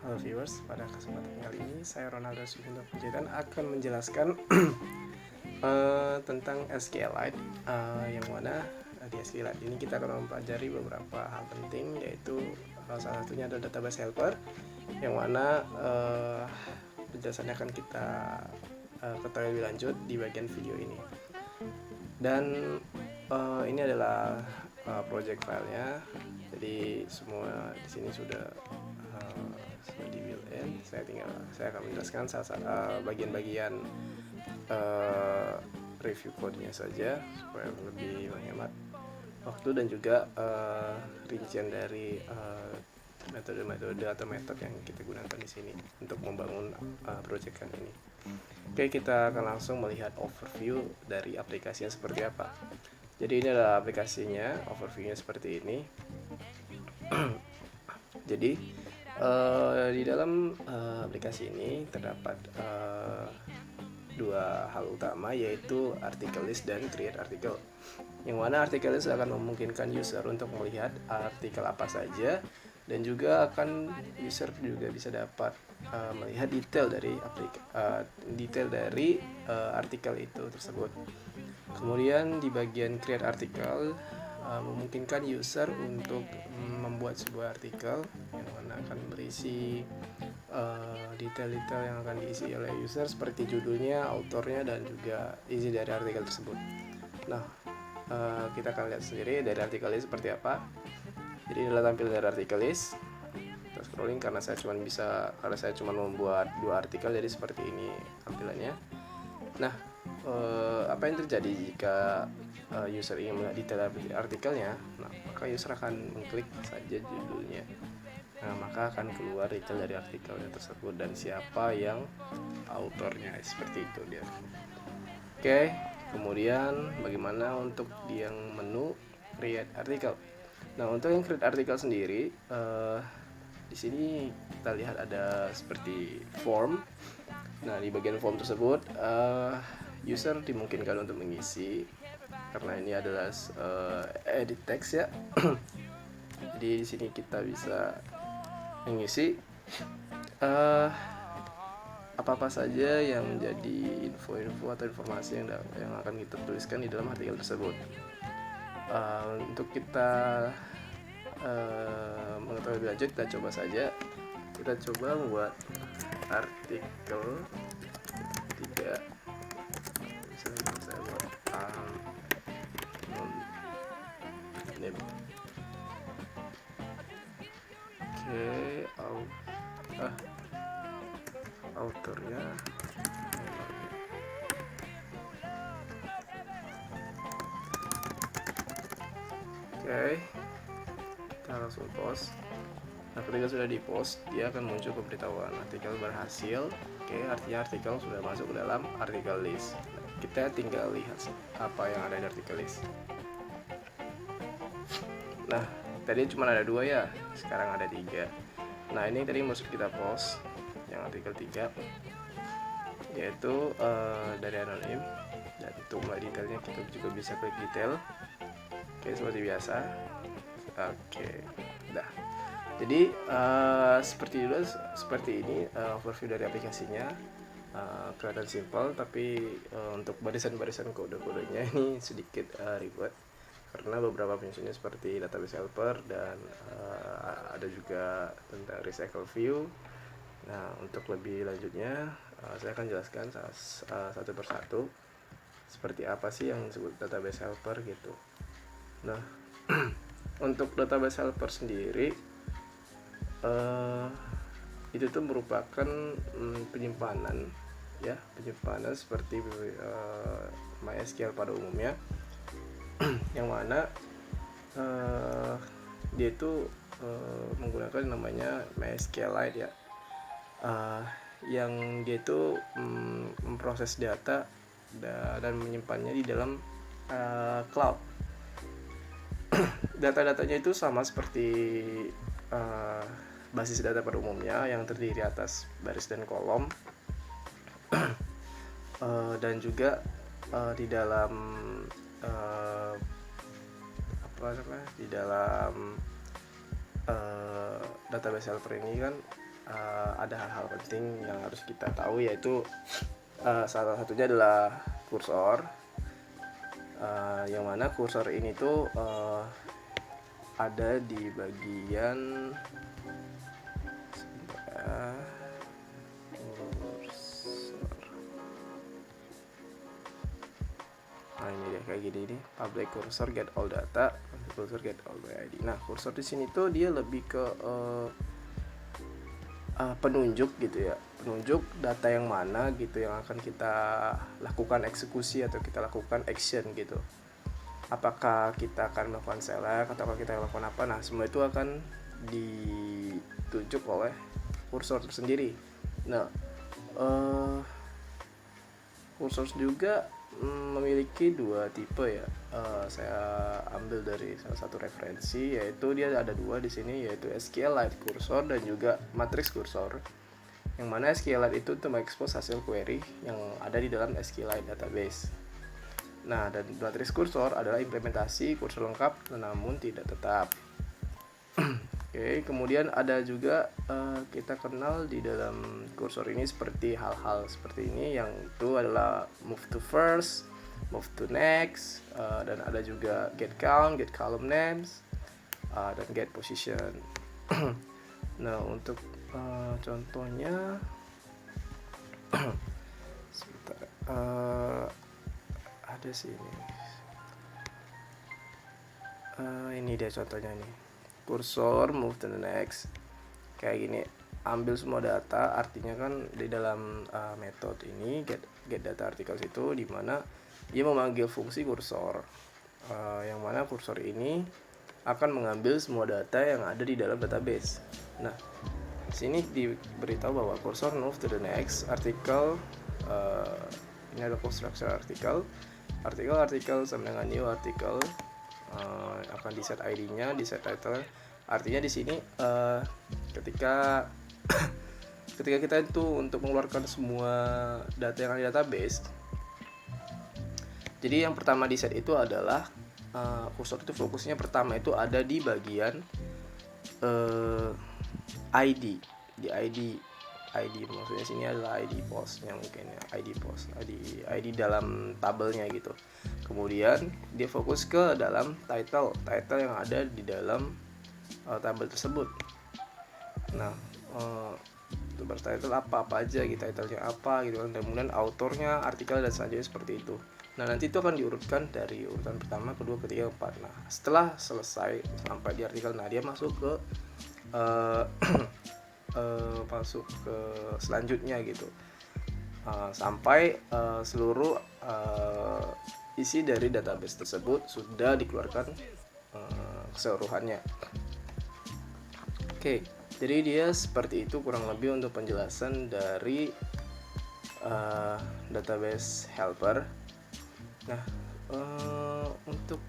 Halo viewers, pada kesempatan kali ini saya Ronaldo Suhinto Panjaitan akan menjelaskan tentang SQLite, yang mana di SQLite ini kita akan mempelajari beberapa hal penting, yaitu salah satunya ada database helper, yang mana penjelasannya akan kita ketahui lebih lanjut di bagian video ini. Dan ini adalah project filenya, jadi semua di sini sudah di built-in. Saya akan menjelaskan bagian-bagian review code-nya saja supaya lebih menghemat waktu dan juga rincian dari metode-metode atau metode yang kita gunakan di sini untuk membangun project ini. Oke, kita akan langsung melihat overview dari aplikasinya seperti apa. Jadi ini adalah aplikasinya, overviewnya seperti ini. Jadi di dalam aplikasi ini terdapat dua hal utama, yaitu article list dan create article. Yang mana article list akan memungkinkan user untuk melihat artikel apa saja, dan juga user juga bisa dapat melihat detail dari artikel itu tersebut. Kemudian di bagian create article memungkinkan user untuk membuat sebuah artikel yang mana akan berisi detail-detail yang akan diisi oleh user, seperti judulnya, autornya, dan juga isi dari artikel tersebut. Nah, kita akan lihat sendiri dari artikel list seperti apa. Jadi inilah tampilan dari artikel list. Kita scrolling karena saya cuma membuat 2 artikel, jadi seperti ini tampilannya. Nah, apa yang terjadi jika user ingin melihat detail artikelnya? Nah, maka user akan mengklik saja judulnya. Nah, maka akan keluar detail dari artikelnya tersebut dan siapa yang autornya, seperti itu dia. Oke, kemudian bagaimana untuk di yang menu create article? Nah, untuk yang create article sendiri, di sini kita lihat ada seperti form. Nah, di bagian form tersebut user dimungkinkan untuk mengisi, karena ini adalah edit text ya. Jadi di sini kita bisa mengisi apa-apa saja yang menjadi info-info atau informasi yang akan kita tuliskan di dalam artikel tersebut. Untuk kita mengetahui lebih lanjut, kita coba saja. Kita coba membuat artikel 3. Misalnya saya buat name. Oke, autornya oke, kita langsung post. Nah, ketika sudah di post, dia akan muncul pemberitahuan artikel berhasil. Oke, artinya artikel sudah masuk ke dalam artikel list. Nah, kita tinggal lihat apa yang ada di artikel list. Nah, tadi cuma ada 2 ya, sekarang ada 3. Nah, ini tadi masuk kita post yang artikel 3, yaitu dari anonim. Dan untuk mulai detailnya kita juga bisa klik detail. Oke, seperti biasa. Oke, udah. Jadi seperti ini overview dari aplikasinya. Kelihatan simple, tapi untuk barisan-barisan kode-kodenya ini sedikit ribet, karena beberapa fungsinya seperti database helper dan ada juga tentang recycle view. Nah, untuk lebih lanjutnya saya akan jelaskan satu persatu seperti apa sih yang disebut database helper gitu. Nah, untuk database helper sendiri itu tuh merupakan penyimpanan seperti MySQL pada umumnya, yang mana dia itu menggunakan namanya MySQLite ya, yang dia itu memproses data dan menyimpannya di dalam cloud. Data-datanya itu sama seperti basis data pada umumnya yang terdiri atas baris dan kolom. Dan juga di dalam database helper ini kan ada hal-hal penting yang harus kita tahu, yaitu salah satunya adalah kursor, yang mana kursor ini tuh ada di bagian nah ini dia kayak gini nih, public cursor get all data, cursor get all by ID. Nah kursor di sini tuh dia lebih ke penunjuk gitu ya, penunjuk data yang mana gitu yang akan kita lakukan eksekusi atau kita lakukan action gitu. Apakah kita akan melakukan select atau kita lakukan apa, nah semua itu akan ditunjuk oleh kursor tersendiri. Nah kursor juga memiliki dua tipe ya. Saya ambil dari salah satu referensi, yaitu dia ada dua di sini, yaitu SQLite cursor dan juga matrix cursor. Yang mana SQLite itu untuk mengekspos hasil query yang ada di dalam SQLite database. Nah, dan matrix cursor adalah implementasi kursor lengkap namun tidak tetap. Oke, kemudian ada juga kita kenal di dalam kursor ini seperti hal-hal seperti ini, yang itu adalah move to first, move to next, dan ada juga get count, get column names, dan get position. Nah, untuk contohnya sebentar, ada sih ini dia contohnya nih. Kursor move to the next kayak gini, ambil semua data, artinya kan di dalam metode ini get data articles itu dimana dia memanggil fungsi kursor, yang mana kursor ini akan mengambil semua data yang ada di dalam database. Nah sini diberitahu bahwa kursor move to the next article, ini ada construction article sama dengan new article, akan di set ID-nya, di set title. Artinya di sini ketika kita itu untuk mengeluarkan semua data yang ada di database, jadi yang pertama di set itu adalah kursor itu fokusnya pertama itu ada di bagian ID, di ID maksudnya sini adalah ID postnya, mungkin ya ID dalam tabelnya gitu. Kemudian dia fokus ke dalam title yang ada di dalam tabel tersebut. Nah bertitle apa aja gitu, titlenya apa gitu kan, dan kemudian autornya, artikel, dan selanjutnya seperti itu. Nah nanti itu akan diurutkan dari urutan pertama, kedua, ketiga, keempat. Nah setelah selesai sampai di artikel, nah dia masuk ke masuk ke selanjutnya gitu, sampai seluruh isi dari database tersebut sudah dikeluarkan keseluruhannya. Oke, jadi dia seperti itu kurang lebih untuk penjelasan dari database helper. Nah untuk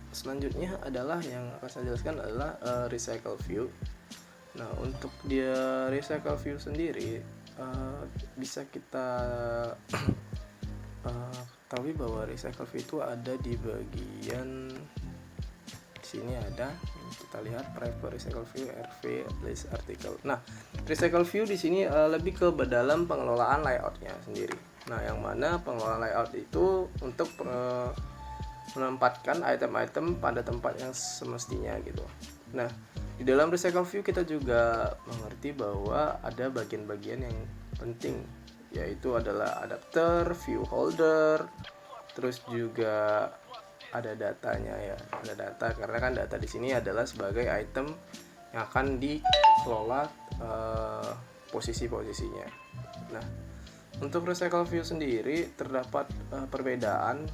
selanjutnya adalah yang akan saya jelaskan adalah recycle view. Nah untuk dia recycle view sendiri bisa kita ketahui bahwa recycle view itu ada di bagian sini, ada, kita lihat private recycle view, RV, list article. Nah recycle view di sini lebih ke dalam pengelolaan layoutnya sendiri. Nah yang mana pengelolaan layout itu untuk menempatkan item-item pada tempat yang semestinya gitu. Nah di dalam recycle view kita juga mengerti bahwa ada bagian-bagian yang penting, yaitu adalah adapter, view holder, terus juga ada datanya ya, ada data, karena kan data di sini adalah sebagai item yang akan dikelola posisi-posisinya. Nah untuk recycle view sendiri terdapat perbedaan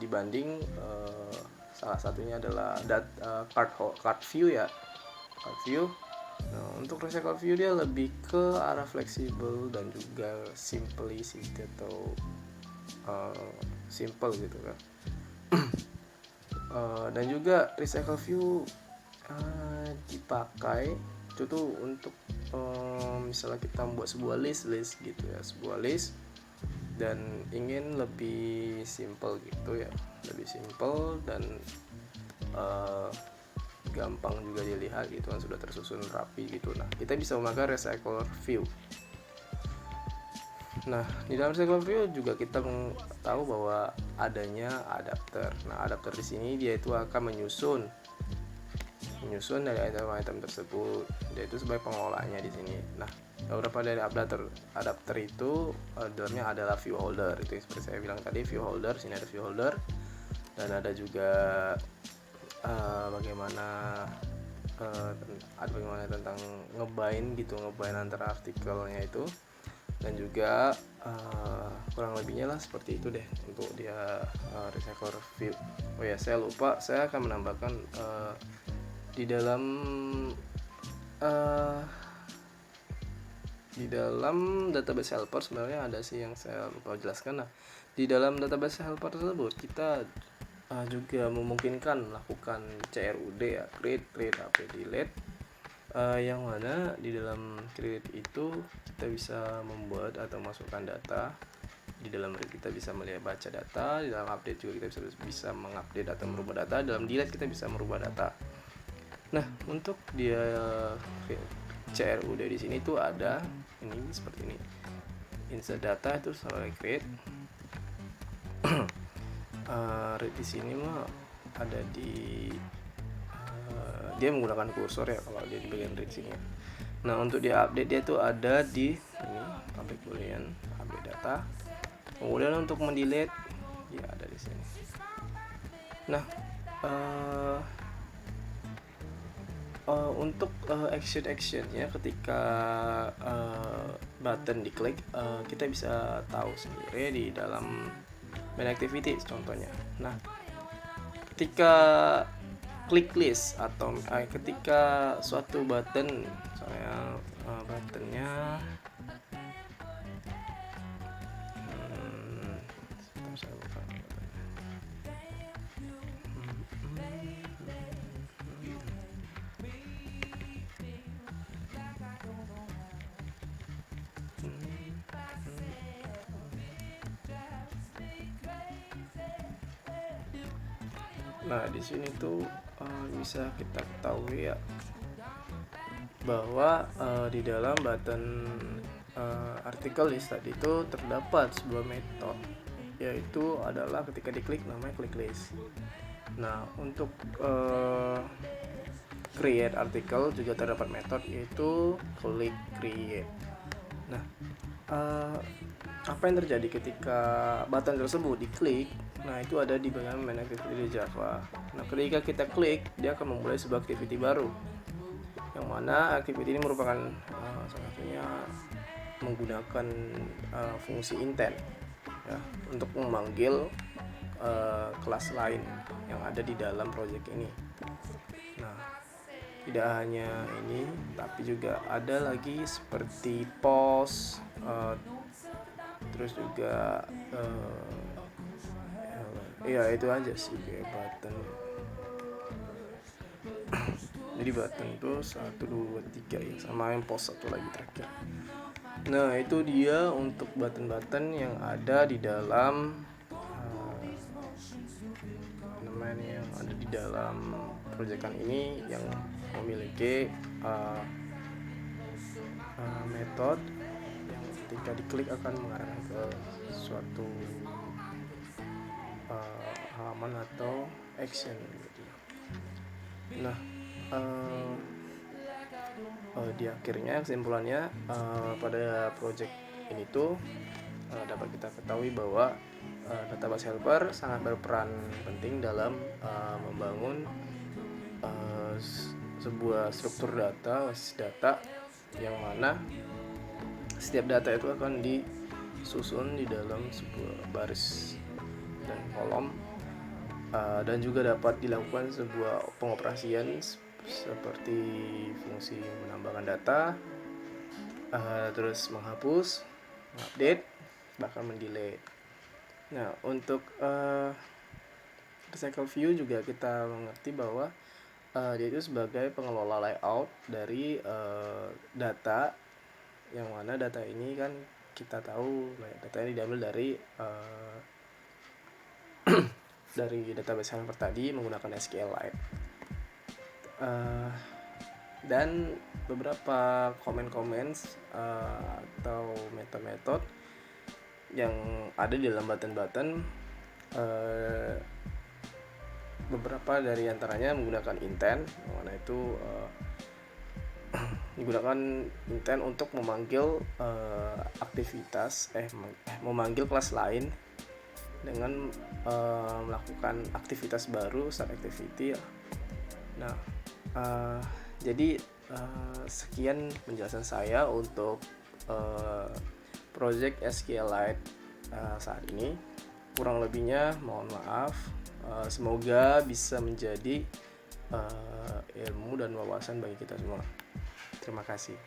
dibanding salah satunya adalah card view ya, card view. Nah, untuk recycle view dia lebih ke arah fleksibel dan juga simplicity atau simple gitu kan. Dan juga recycle view dipakai itu tuh untuk misalnya kita membuat sebuah list gitu ya, sebuah list dan ingin lebih simple gitu ya, lebih simple dan gampang juga dilihat gitu kan, sudah tersusun rapi gitu. Nah, kita bisa memakai recycler view. Nah, di dalam recycler view juga kita tahu bahwa adanya adapter. Nah, adapter di sini dia itu akan menyusun dari item-item tersebut. Dia itu sebagai pengelolanya di sini. Nah, beberapa dari adapter itu dalamnya adalah view holder. Itu seperti saya bilang tadi, view holder. Sini ada view holder. Dan ada juga bagaimana tentang ngebind antara artikelnya itu, dan juga kurang lebihnya lah seperti itu deh untuk dia recycler view. Oh ya, saya lupa, saya akan menambahkan di dalam database helper sebenarnya ada sih yang saya lupa jelaskan. Nah, di dalam database helper tersebut kita juga memungkinkan melakukan CRUD ya, create, update, delete, yang mana di dalam create itu kita bisa membuat atau masukkan data. Di dalam read kita bisa melihat baca data, di dalam update juga kita bisa mengupdate atau merubah data, dalam delete kita bisa merubah data. Nah, untuk dia CRUD di sini tuh ada ini seperti ini. Insert data itu sebagai create. Read di sini mah ada di dia menggunakan kursor ya kalau dia di bagian read sini. Nah, untuk dia update dia tuh ada di ini public boolean update data. Kemudian untuk mendelete ya ada di sini. Nah, untuk action-actionnya ketika button diklik, kita bisa tahu sendiri di dalam main activity contohnya. Nah, ketika klik list atau ketika suatu button, misalnya buttonnya saya lupa. Nah, di sini tuh bisa kita ketahui ya bahwa di dalam button artikel list tadi itu terdapat sebuah metode, yaitu adalah ketika diklik namanya click list. Nah, untuk create artikel juga terdapat metode yaitu click create. Nah, apa yang terjadi ketika button tersebut diklik? Nah, itu ada di bagian main activity di Java. Nah, ketika kita klik, dia akan memulai sebuah activity baru, yang mana activity ini merupakan salah satunya menggunakan fungsi intent ya, untuk memanggil kelas lain yang ada di dalam project ini. Nah, tidak hanya ini, tapi juga ada lagi seperti post, terus juga ya itu aja sih kayak button. Jadi button itu 1, 2, 3 ya, sama yang post satu lagi terakhir. Nah, itu dia untuk button-button yang ada di dalam yang ada di dalam proyekan ini, yang memiliki metode yang ketika diklik akan mengarahkan ke suatu halaman atau action gitu. Nah, di akhirnya kesimpulannya pada project ini tuh dapat kita ketahui bahwa database helper sangat berperan penting dalam membangun sebuah struktur data, basis data, yang mana setiap data itu akan disusun di dalam sebuah baris dan kolom, dan juga dapat dilakukan sebuah pengoperasian seperti fungsi menambahkan data, terus menghapus, mengupdate, bahkan mendelete. Nah, untuk recycle view juga kita mengerti bahwa dia itu sebagai pengelola layout dari data, yang mana data ini kan kita tahu data ini diambil dari dari database helper tadi menggunakan SQLite. Dan beberapa komen-komen atau metode-metode yang ada di dalam button-button, beberapa dari antaranya menggunakan intent, mana itu digunakan intent untuk memanggil memanggil kelas lain dengan melakukan aktivitas baru, start activity. Nah, jadi sekian penjelasan saya untuk project SQLite saat ini. Kurang lebihnya mohon maaf. Semoga bisa menjadi ilmu dan wawasan bagi kita semua. Terima kasih.